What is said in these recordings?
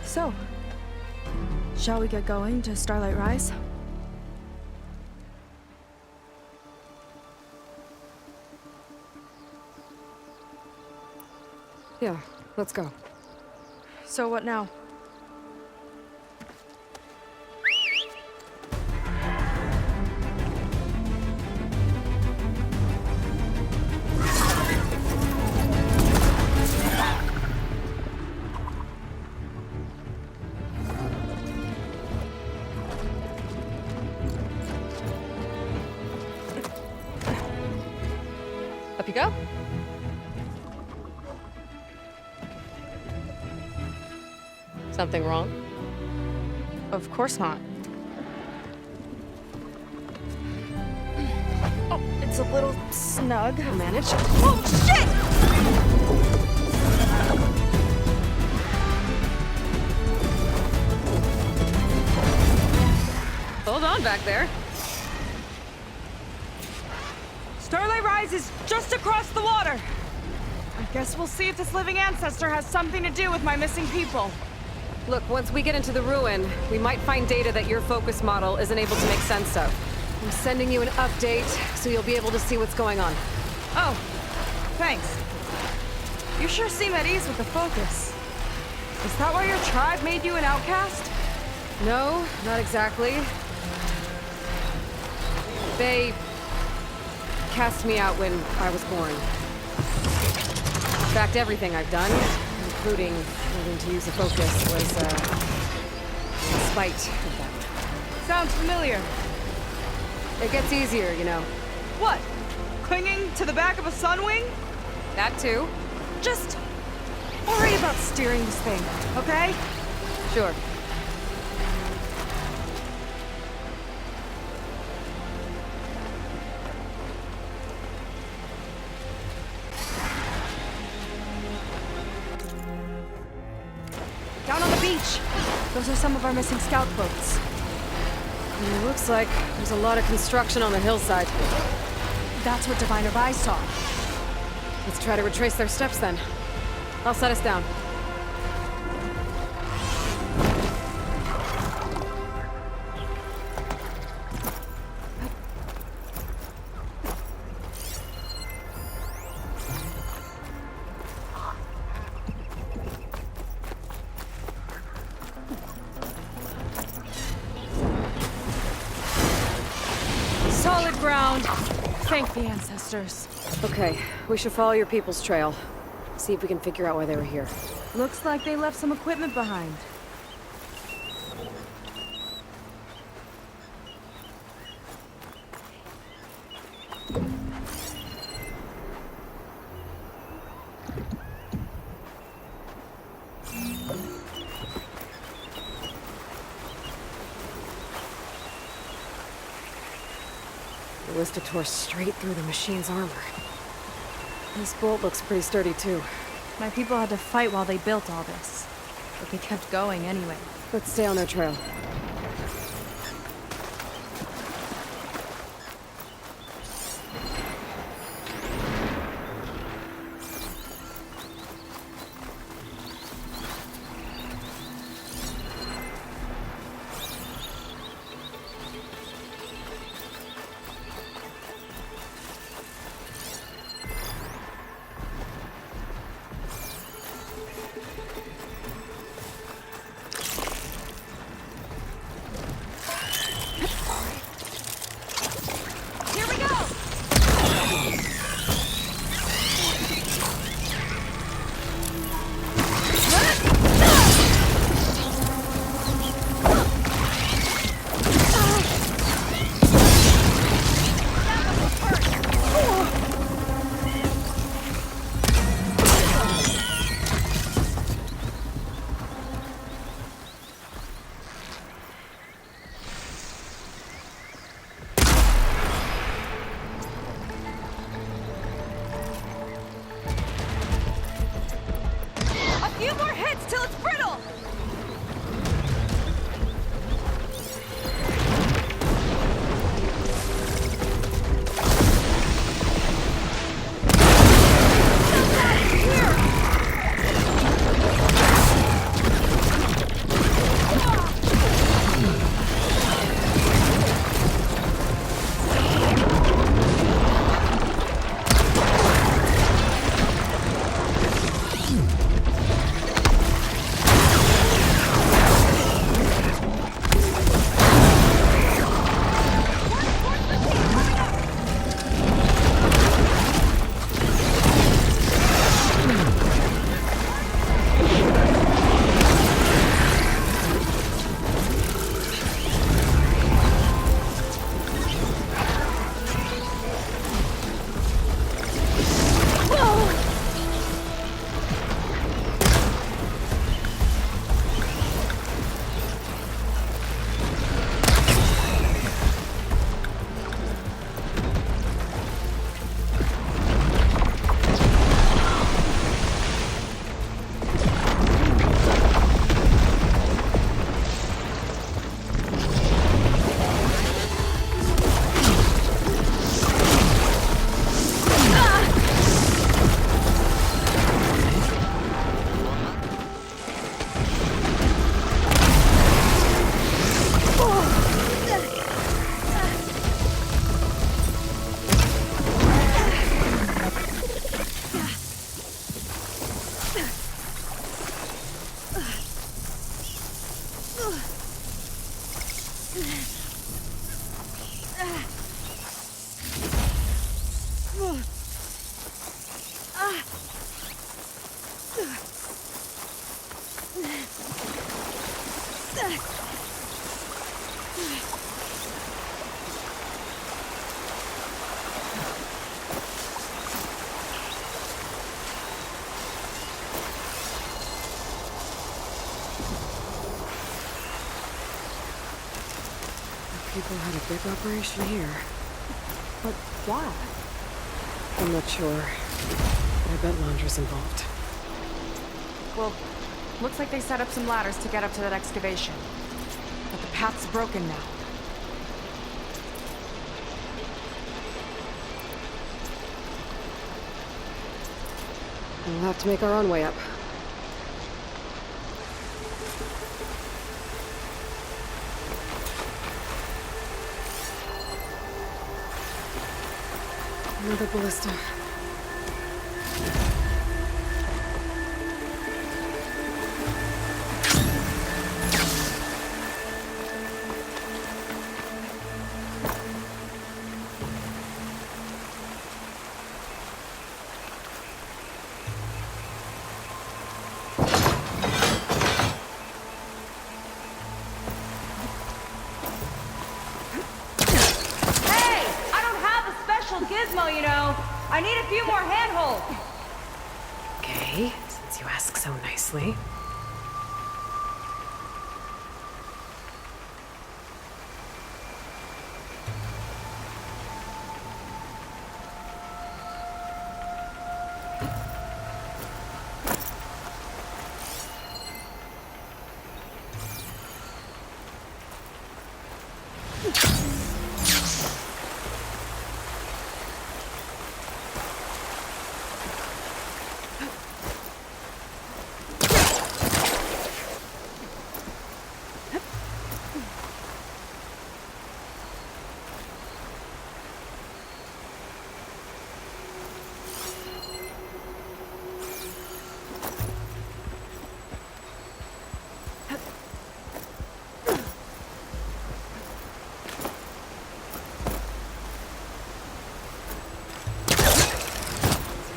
So, shall we get going to Starlight Rise? Yeah, let's go. So what now? Up you go. Something wrong? Of course not. Oh, it's a little snug. I'll manage. Oh, shit! Hold on back there. Starlight Rise is just across the water. I guess we'll see if this living ancestor has something to do with my missing people. Look, once we get into the ruin, we might find data that your focus model isn't able to make sense of. I'm sending you an update, so you'll be able to see what's going on. Oh, thanks. You sure seem at ease with the focus. Is that why your tribe made you an outcast? No, not exactly. They cast me out when I was born. In fact, everything I've done, including learning to use a focus, was, in spite of them. Sounds familiar. It gets easier, you know. What? Clinging to the back of a sunwing? That too. Just worry about steering this thing, okay? Sure. Down on the beach. Those are some of our missing scout boats. It looks like there's a lot of construction on the hillside. That's what Diviner Vi saw. Let's try to retrace their steps then. I'll set us down. Solid ground. Thank the ancestors. Okay, we should follow your people's trail. See if we can figure out why they were here. Looks like they left some equipment behind. The Ballista tore straight through the machine's armor. This bolt looks pretty sturdy too. My people had to fight while they built all this. But they kept going anyway. Let's stay on their trail. Here we go! A few more hits till it's brittle! People had a big operation here. But why? I'm not sure. But I bet Londra's involved. Well, looks like they set up some ladders to get up to that excavation. But the path's broken now. We'll have to make our own way up. Another ballista. Gizmo, you know. I need a few more handholds. Okay, since you ask so nicely.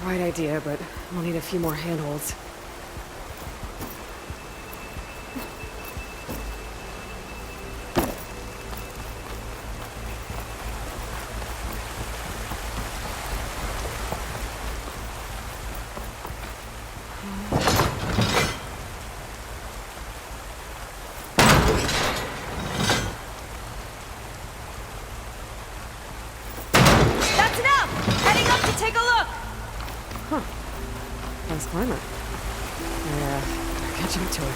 Right idea, but we'll need a few more handholds. That's enough! Heading up to take a look! Huh. Nice climber. Yeah, better catch up to her.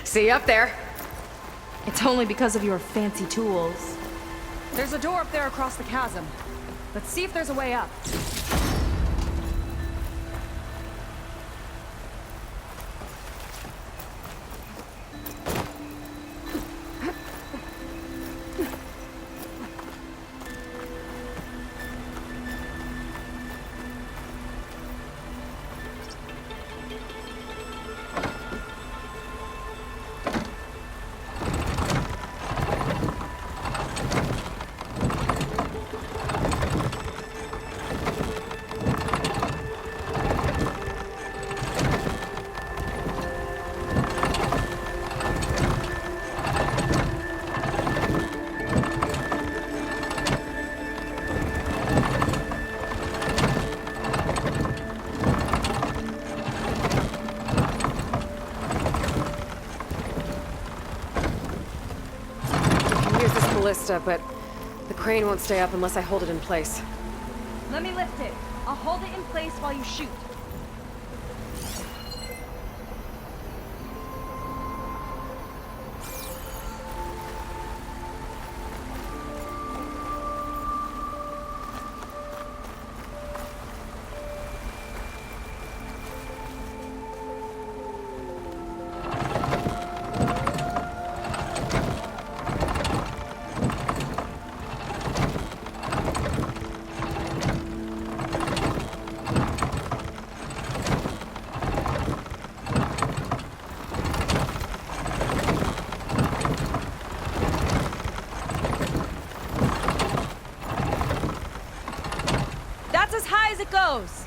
See you up there. It's only because of your fancy tools. There's a door up there across the chasm. Let's see if there's a way up. Ballista, but the crane won't stay up unless I hold it in place. Let me lift it. I'll hold it in place while you shoot. That's as high as it goes.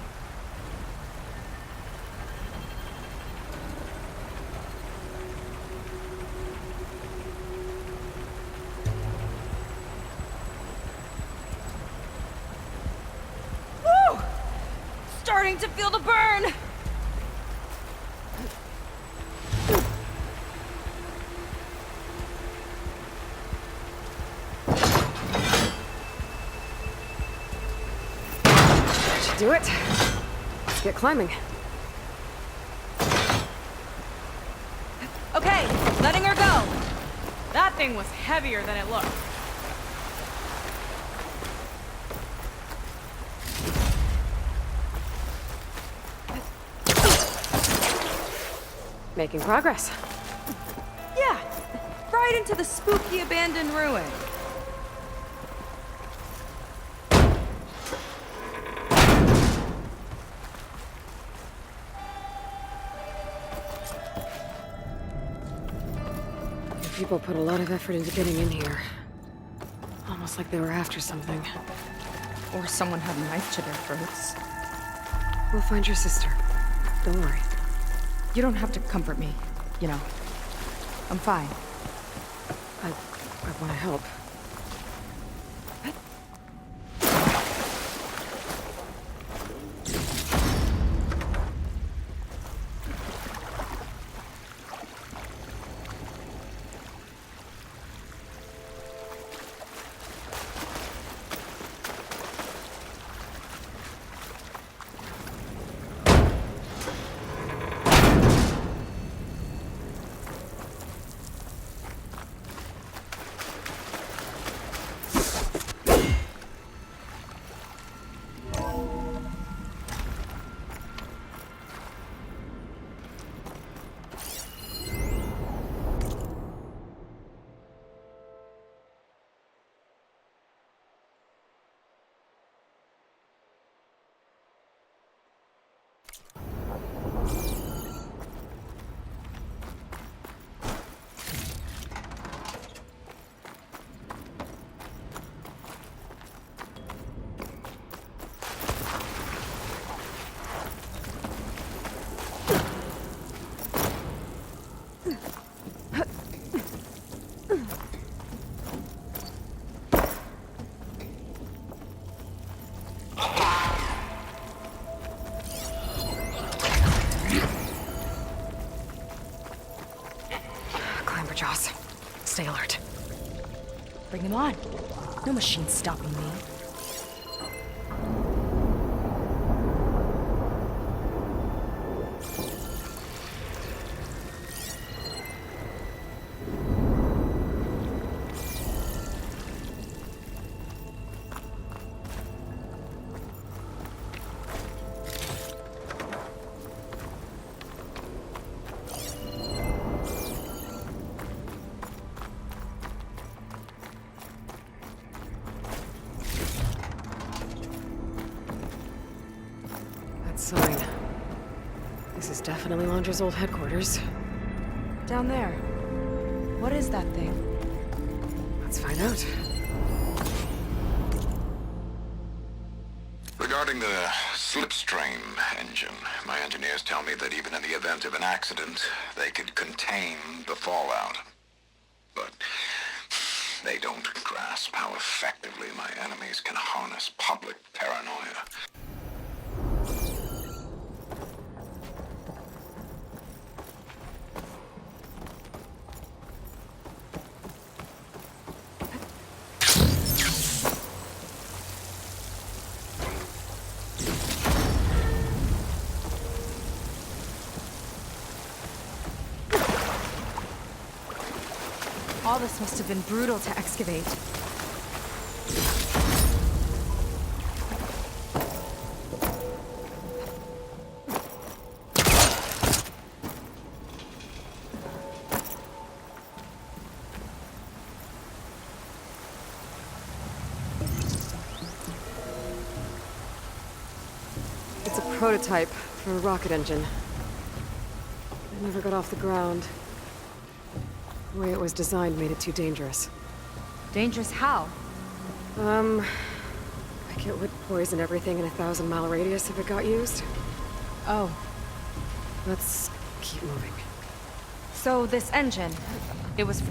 starting to feel the burn! Should do it. Let's get climbing. Okay, letting her go. That thing was heavier than it looked. Making progress. Yeah, right into the spooky abandoned ruin. People put a lot of effort into getting in here. Almost like they were after something. Or someone had a knife to their throats. We'll find your sister. Don't worry. You don't have to comfort me, you know. I'm fine. I want to help. Jaws. Stay alert. Bring him on. No machine's stopping me. Sign. This is definitely Londra's old headquarters. Down there. What is that thing? Let's find out. Regarding the slipstream engine, my engineers tell me that even in the event of an accident, they could contain the fallout. But they don't grasp how effectively my enemies can harness public paranoia. All this must have been brutal to excavate. It's a prototype for a rocket engine. It never got off the ground. The way it was designed made it too dangerous. Dangerous how? Like it would poison everything in a 1,000-mile radius if it got used. Oh. Let's keep moving. So this engine, it was...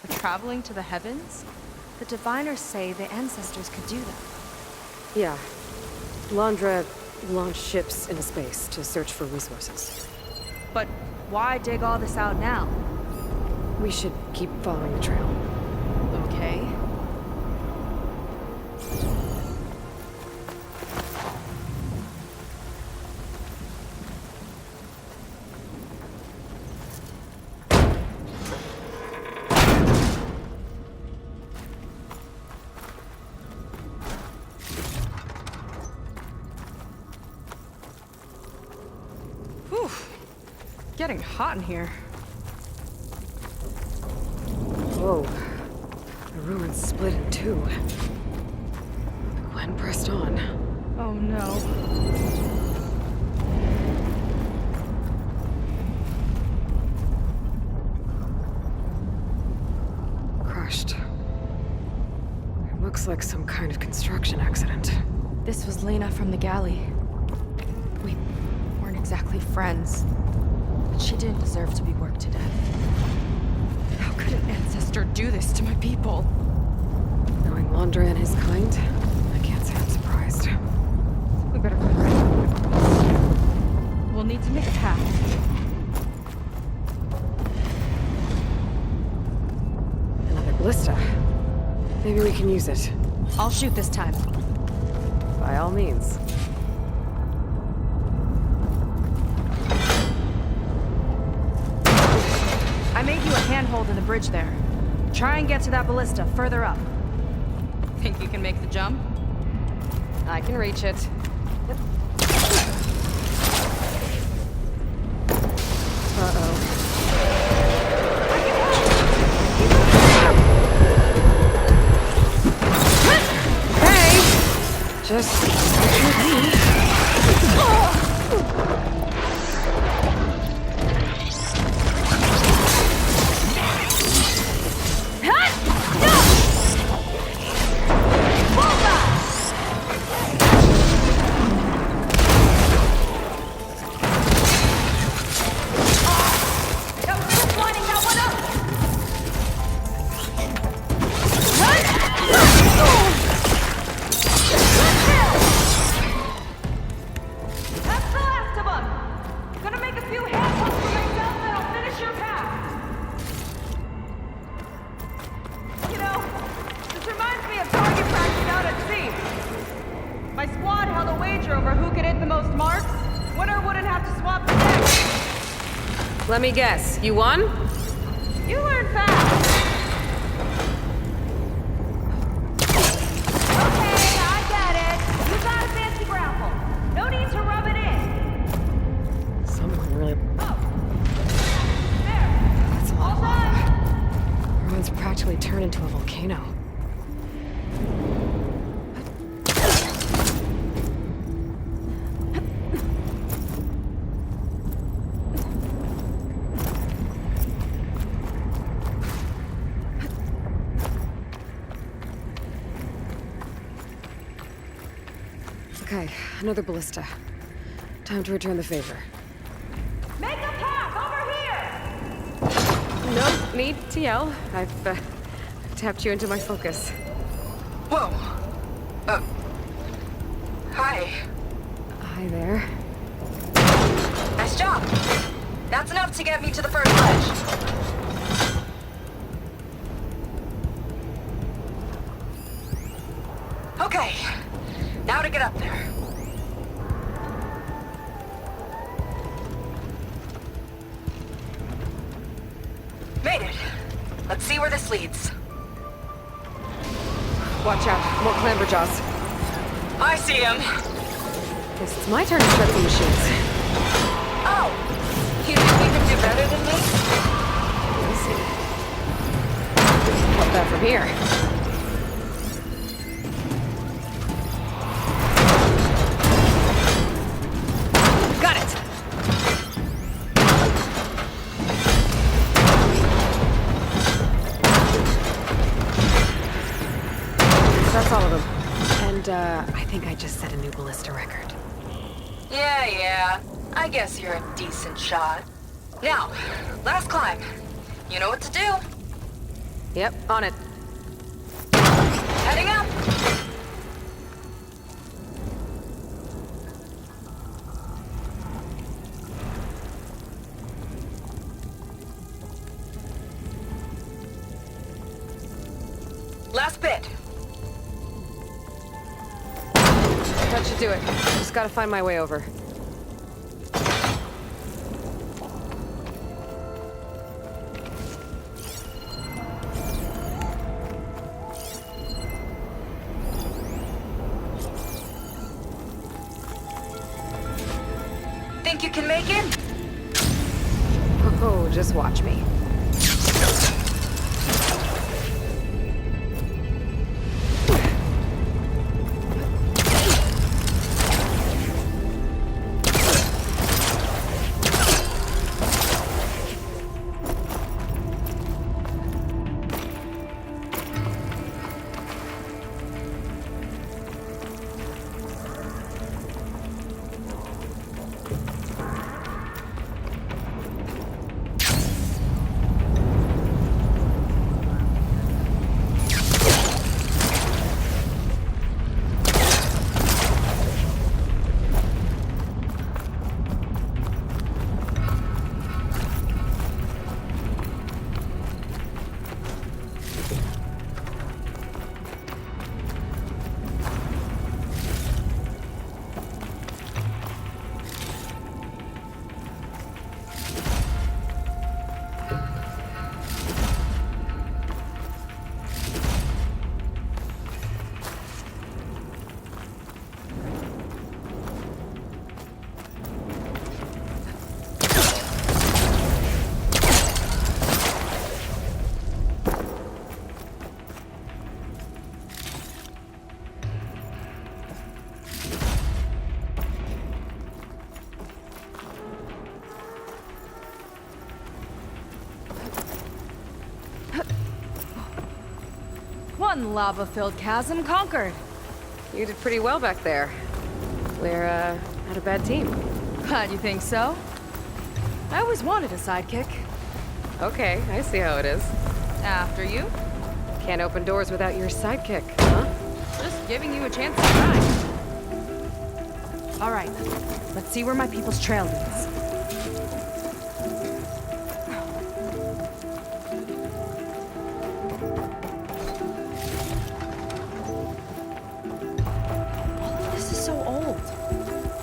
Traveling to the heavens? The diviners say the ancestors could do that. Yeah. Londra launched ships into space to search for resources. But why dig all this out now? We should keep following the trail. Okay. Whew. Getting hot in here. Whoa. The ruins split in two. Gwen pressed on. Oh no. Crushed. It looks like some kind of construction accident. This was Lena from the galley. We weren't exactly friends, but she didn't deserve to be worked to death. How could an ancestor do this to my people? Knowing Londra and his kind, I can't say I'm surprised. We better go. We'll need to make a path. Another ballista. Maybe we can use it. I'll shoot this time. By all means. I made you a handhold in the bridge there. Try and get to that ballista further up. Think you can make the jump? I can reach it. Uh-oh. Hey! Just with me. That's the last of them! Gonna make a few handholds for myself, then I'll finish your path. You know, this reminds me of target practice out at sea. My squad held a wager over who could hit the most marks. Winner wouldn't have to swap the deck. Let me guess. You won? You learn fast. Okay, I get it. You got a fancy grapple. No need to rub it in. Someone really... Oh. There. That's a lot All of lava. done. Ruins practically turned into a volcano. Okay, another ballista. Time to return the favor. Make a path over here. No need to yell. I've tapped you into my focus. Whoa. Hi. Hi there. Nice job. That's enough to get me to the first ledge. Okay. Now to get up there. Made it. Let's see where this leads. Watch out, more clamberjaws. I see him. Guess it's my turn to shred some machines. Oh. You think you can do better than me? We'll see. What that from here? Got it! That's all of them. And, I think I just set a new ballista record. Yeah. I guess you're a decent shot. Now, last climb. You know what to do. Yep, on it. Heading up! Last bit. That should do it. Just gotta find my way over. Think you can make it? Oh, just watch me. One lava-filled chasm conquered. You did pretty well back there. We're, not a bad team. Glad you think so. I always wanted a sidekick. Okay, I see how it is. After you. Can't open doors without your sidekick, huh? Just giving you a chance to try. All right, let's see where my people's trail leads. All of this is so old.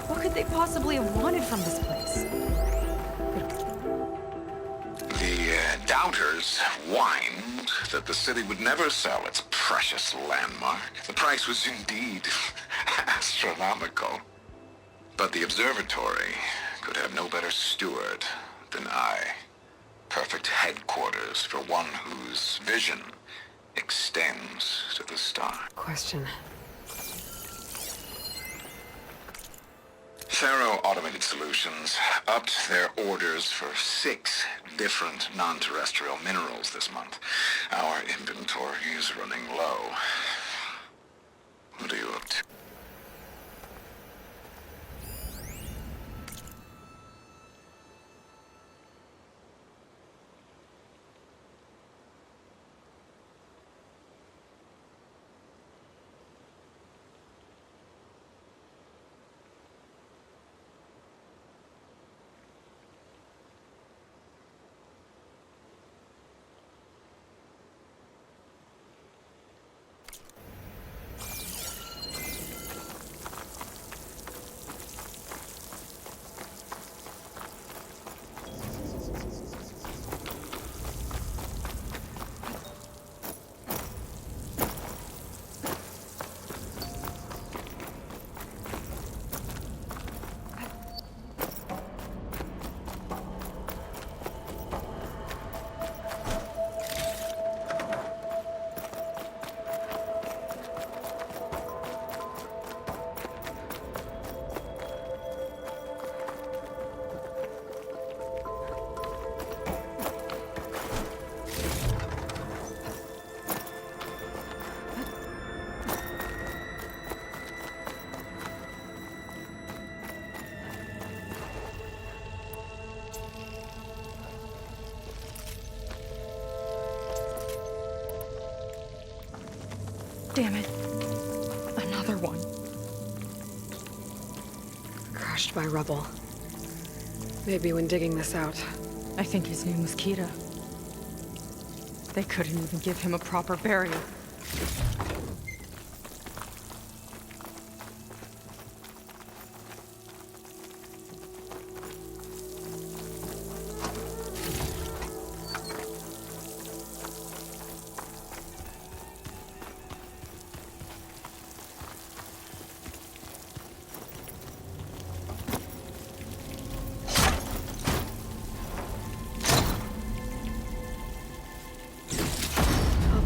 What could they possibly have wanted from this place? The doubters whined that the city would never sell its precious landmark. The price was indeed astronomical. But the observatory could have no better steward than I. Perfect headquarters for one whose vision extends to the stars. Question. Thero Automated Solutions upped their orders for 6 different non-terrestrial minerals this month. Our inventory is running low. What are you up to? Damn it. Another one. Crushed by rubble. Maybe when digging this out. I think his name was Kira. They couldn't even give him a proper burial.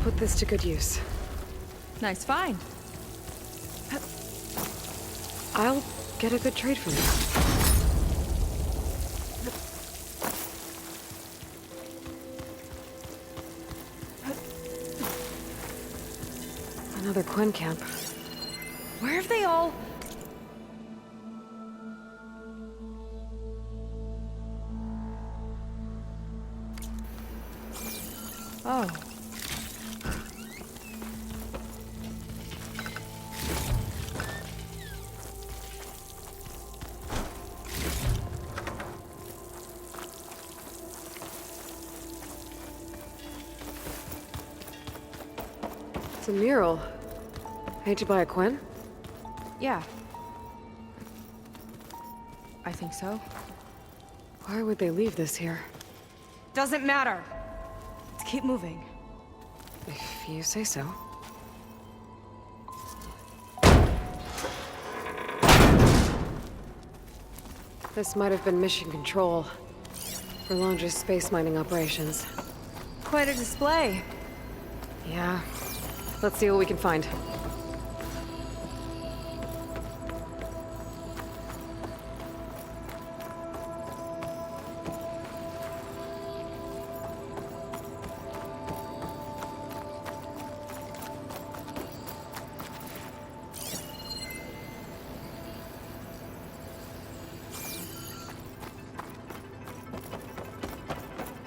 Put this to good use. Nice find. I'll get a good trade for this. Another Quen camp. Where have they all... Oh. It's a mural. Painted by a Quen? Yeah. I think so. Why would they leave this here? Doesn't matter. Let's keep moving. If you say so. This might have been mission control for Londra's space mining operations. Quite a display. Yeah. Let's see what we can find.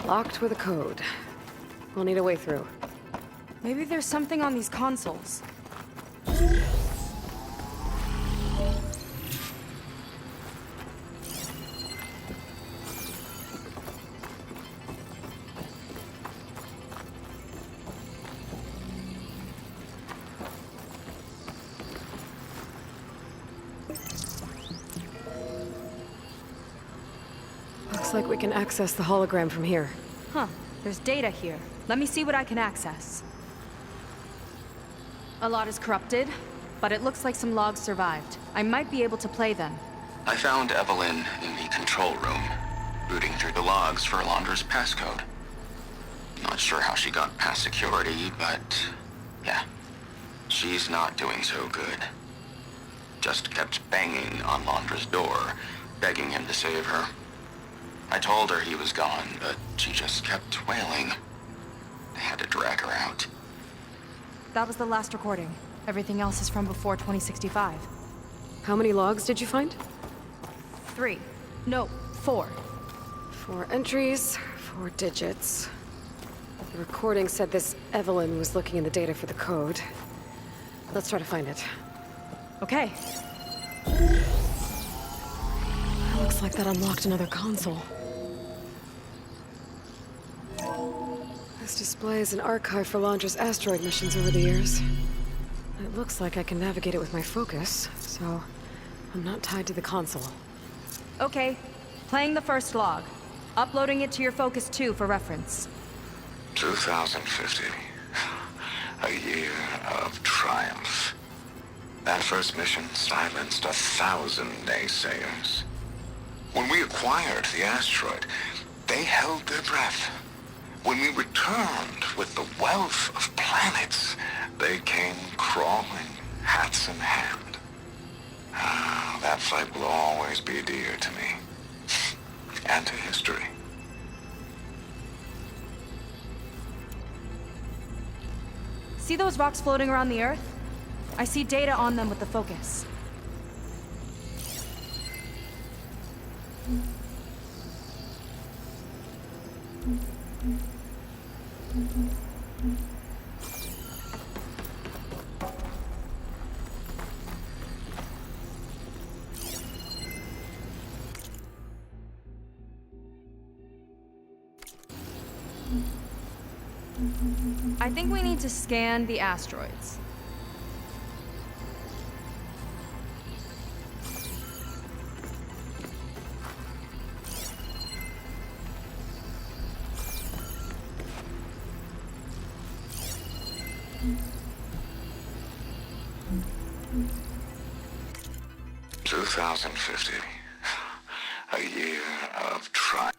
Locked with a code. We'll need a way through. Maybe there's something on these consoles. Looks like we can access the hologram from here. Huh. There's data here. Let me see what I can access. A lot is corrupted, but it looks like some logs survived. I might be able to play them. I found Evelyn in the control room, rooting through the logs for Londra's passcode. Not sure how she got past security, but yeah, she's not doing so good. Just kept banging on Londra's door, begging him to save her. I told her he was gone, but she just kept wailing. I had to drag her out. That was the last recording. Everything else is from before 2065. How many logs did you find? 3. No, 4. 4 entries, 4 digits. The recording said this Evelyn was looking in the data for the code. Let's try to find it. Okay. Looks like that unlocked another console. This display is an archive for Londra's asteroid missions over the years. It looks like I can navigate it with my focus, so I'm not tied to the console. Okay. Playing the first log. Uploading it to your Focus 2 for reference. 2050. A year of triumph. That first mission silenced 1,000 naysayers. When we acquired the asteroid, they held their breath. When we returned with the wealth of planets, they came crawling, hats in hand. Ah, that fight will always be dear to me. And to history. See those rocks floating around the Earth? I see data on them with the focus. I think we need to scan the asteroids. $2,050. A year of trying.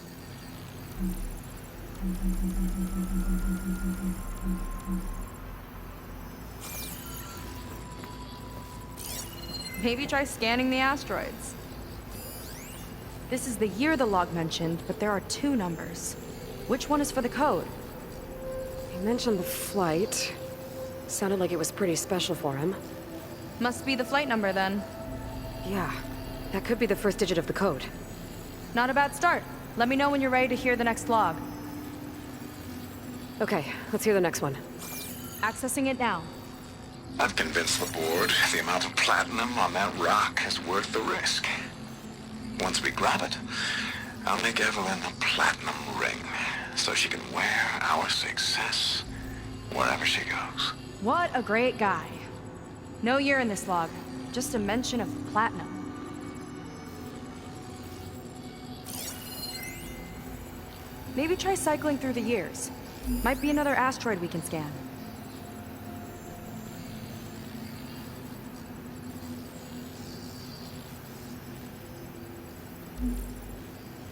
Maybe try scanning the asteroids. This is the year the log mentioned, but there are two numbers. Which one is for the code? He mentioned the flight. Sounded like it was pretty special for him. Must be the flight number then. Yeah, that could be the first digit of the code. Not a bad start. Let me know when you're ready to hear the next log. Okay, let's hear the next one. Accessing it now. I've convinced the board the amount of platinum on that rock is worth the risk. Once we grab it, I'll make Evelyn a platinum ring so she can wear our success wherever she goes. What a great guy. No year in this log, just a mention of platinum. Maybe try cycling through the years. Might be another asteroid we can scan.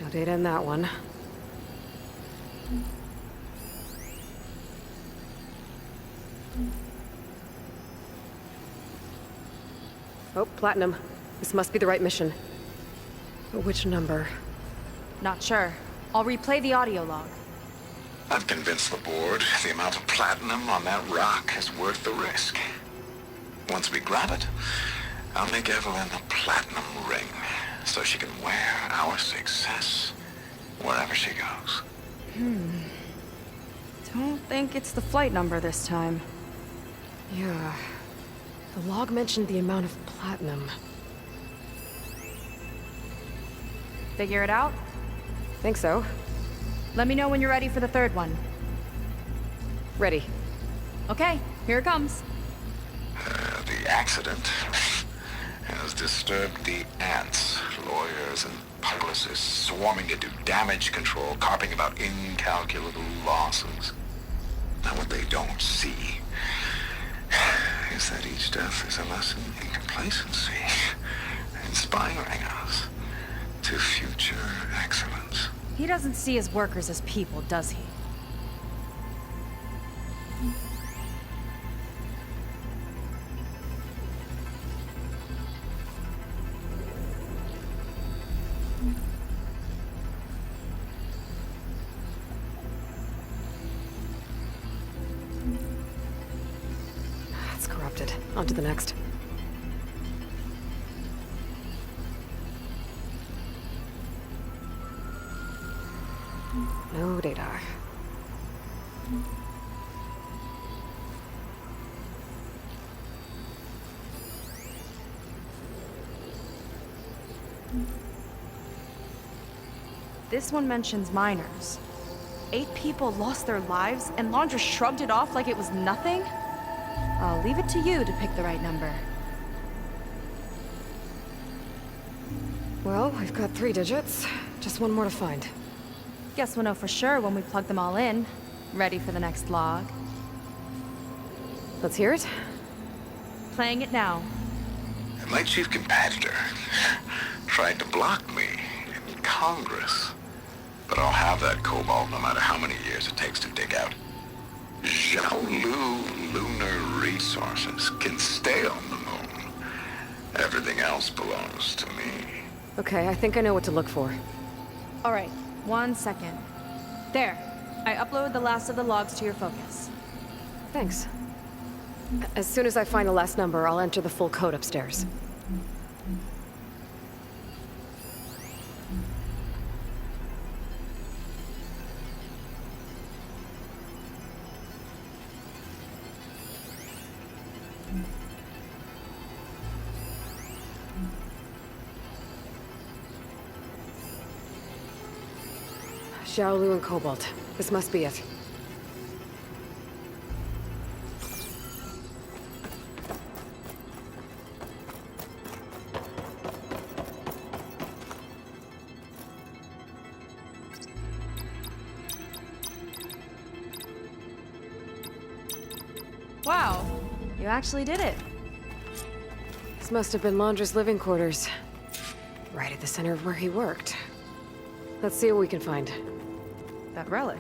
No data in that one. Oh, platinum. This must be the right mission. But which number? Not sure. I'll replay the audio log. I've convinced the board the amount of platinum on that rock is worth the risk. Once we grab it, I'll make Evelyn a platinum ring so she can wear our success wherever she goes. Don't think it's the flight number this time. Yeah. The log mentioned the amount of platinum. Figure it out? Think so. Let me know when you're ready for the third one. Ready. Okay, here it comes. The accident has disturbed the ants, lawyers and publicists swarming to do damage control, carping about incalculable losses. Now what they don't see is that each death is a lesson in complacency, inspiring us to future excellence. He doesn't see his workers as people, does he? It's corrupted. On to the next. No data. This one mentions miners. 8 people lost their lives, and Laundra shrugged it off like it was nothing? I'll leave it to you to pick the right number. Well, we've got 3 digits. Just one more to find. Guess we'll know for sure when we plug them all in. Ready for the next log. Let's hear it. Playing it now. My chief competitor tried to block me in Congress. But I'll have that cobalt no matter how many years it takes to dig out. Xiaolu Lunar Resources can stay on the moon. Everything else belongs to me. Okay, I think I know what to look for. All right, 1 second. There. I uploaded the last of the logs to your focus. Thanks. As soon as I find the last number, I'll enter the full code upstairs. Xiaolu and Cobalt. This must be it. Wow, you actually did it. This must have been Londra's living quarters. Right at the center of where he worked. Let's see what we can find. That relic.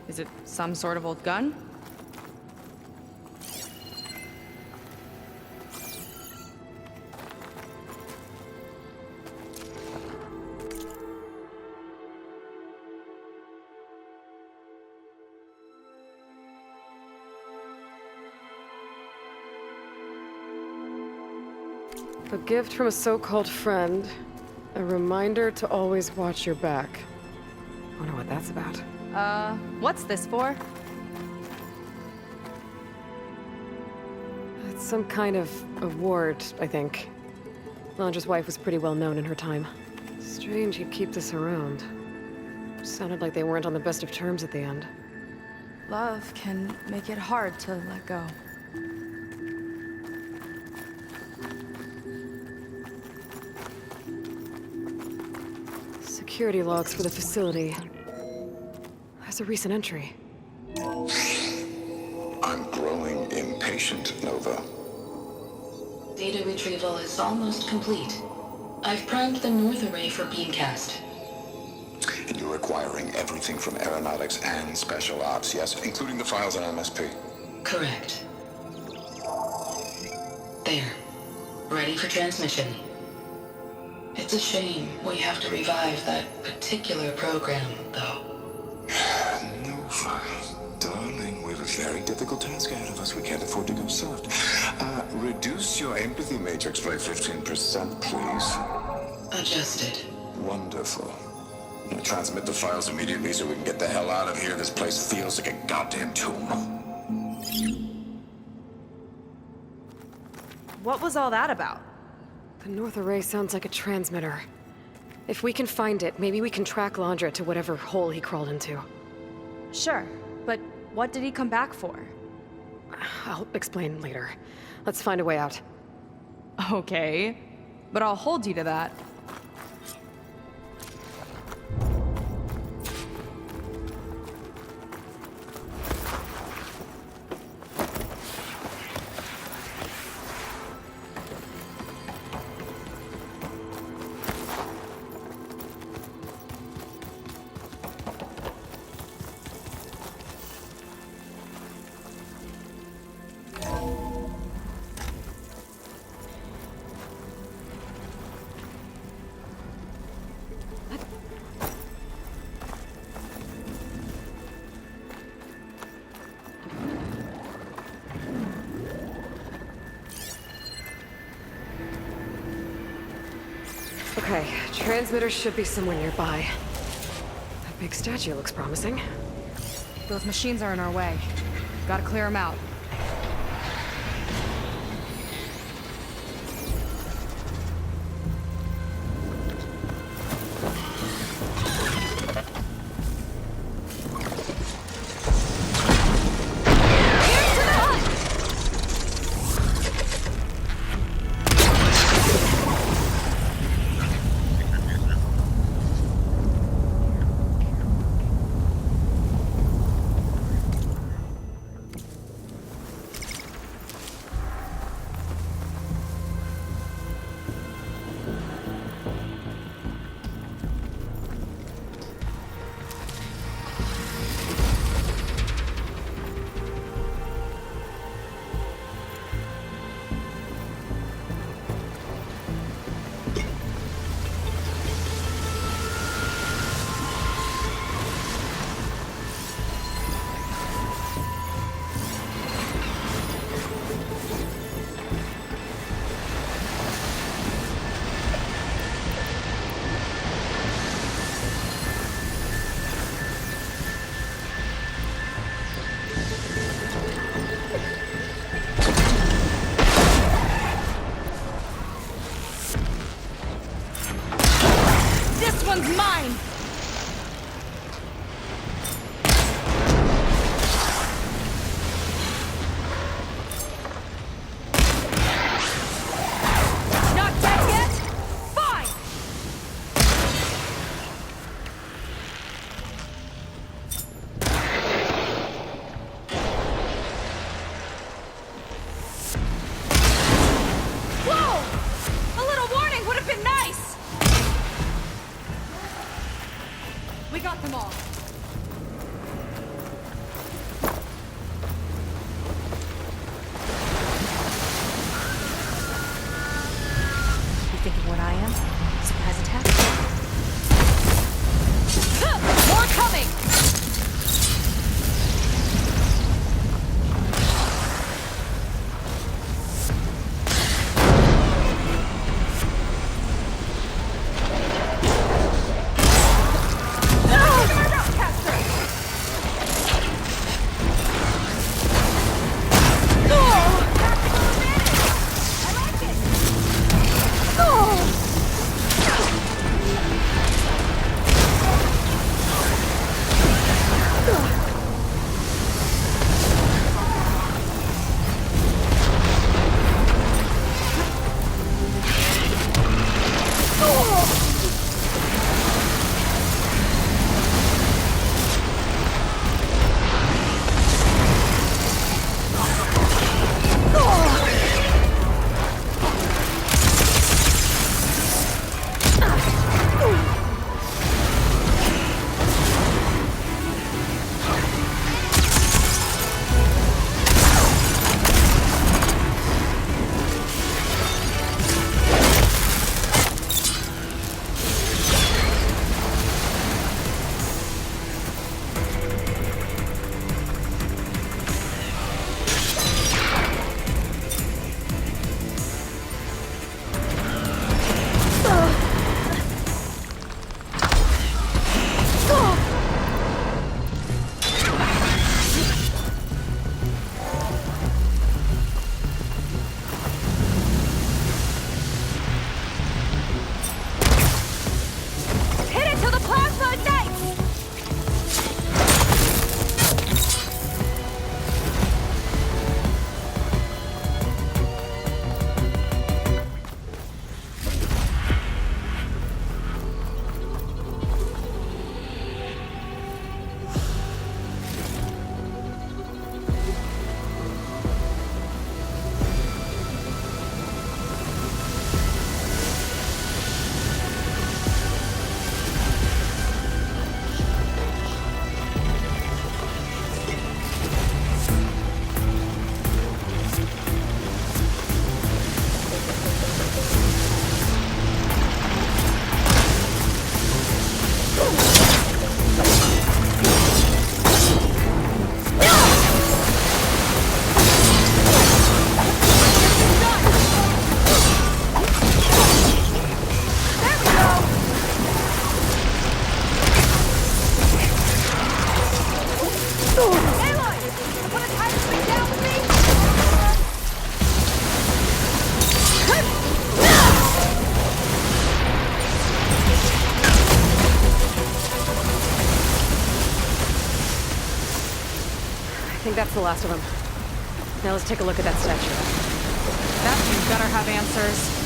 Is it some sort of old gun? A gift from a so-called friend. A reminder to always watch your back. Wonder what that's about. What's this for? It's some kind of award, I think. Londra's wife was pretty well known in her time. Strange he'd keep this around. Sounded like they weren't on the best of terms at the end. Love can make it hard to let go. Security logs for the facility. There's a recent entry. I'm growing impatient, Nova. Data retrieval is almost complete. I've primed the North Array for beamcast. And you're acquiring everything from aeronautics and special ops, yes? Including the files on MSP. Correct. There. Ready for transmission. It's a shame we have to revive that particular program, though. Nova, darling, we have a very difficult task ahead of us. We can't afford to go soft. Reduce your empathy matrix by 15%, please. Adjusted. Wonderful. Now transmit the files immediately so we can get the hell out of here. This place feels like a goddamn tomb. What was all that about? The North Array sounds like a transmitter. If we can find it, maybe we can track Londra to whatever hole he crawled into. Sure, but what did he come back for? I'll explain later. Let's find a way out. Okay, but I'll hold you to that. Okay, transmitter should be somewhere nearby. That big statue looks promising. Those machines are in our way. Gotta clear them out. got them all. You thinking what I am? Surprise attack? More coming! I think that's the last of them. Now let's take a look at that statue. That thing better have answers.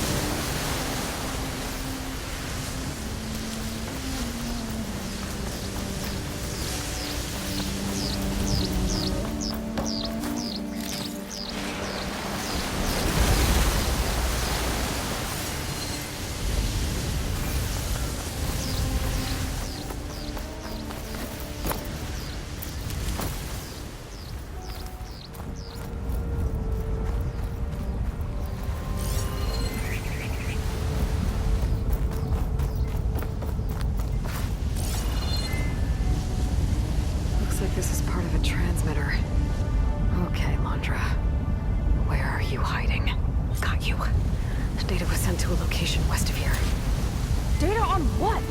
This is part of a transmitter. Okay, Londra. Where are you hiding? Got you. The data was sent to a location west of here. Data on what?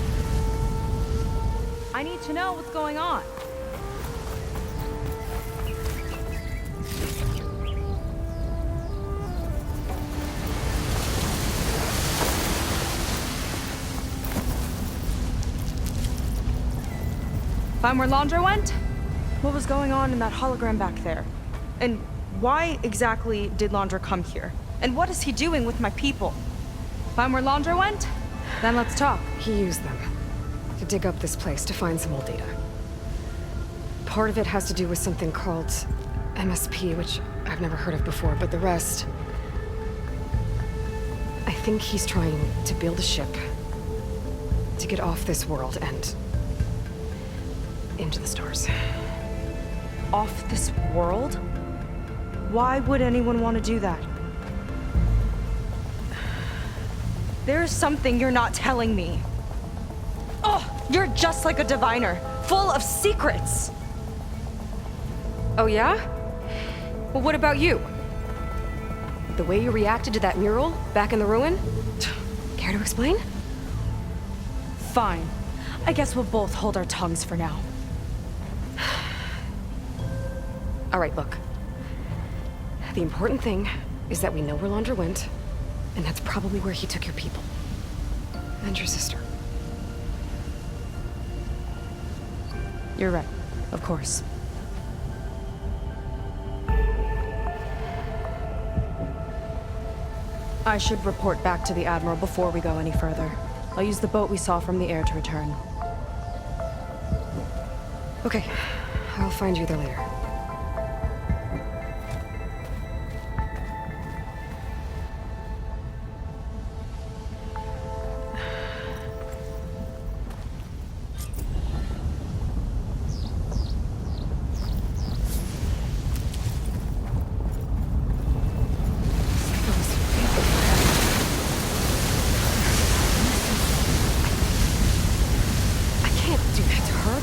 I need to know what's going on. Find where Londra went? What was going on in that hologram back there? And why exactly did Londra come here? And what is he doing with my people? Find where Londra went? Then let's talk. He used them to dig up this place to find some old data. Part of it has to do with something called MSP, which I've never heard of before, but the rest... I think he's trying to build a ship to get off this world and into the stars. Off this world? Why would anyone want to do that? There's something you're not telling me. Oh, you're just like a diviner, full of secrets. Oh yeah? Well, what about you? The way you reacted to that mural back in the ruin? Care to explain? Fine. I guess we'll both hold our tongues for now. All right, look. The important thing is that we know where Landra went, and that's probably where he took your people. And your sister. You're right, of course. I should report back to the Admiral before we go any further. I'll use the boat we saw from the air to return. Okay, I'll find you there later.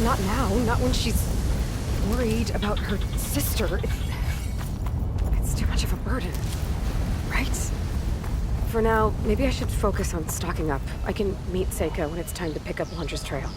Not now, not when she's worried about her sister. It's too much of a burden, right? For now, maybe I should focus on stocking up. I can meet Seika when it's time to pick up Landra's trail.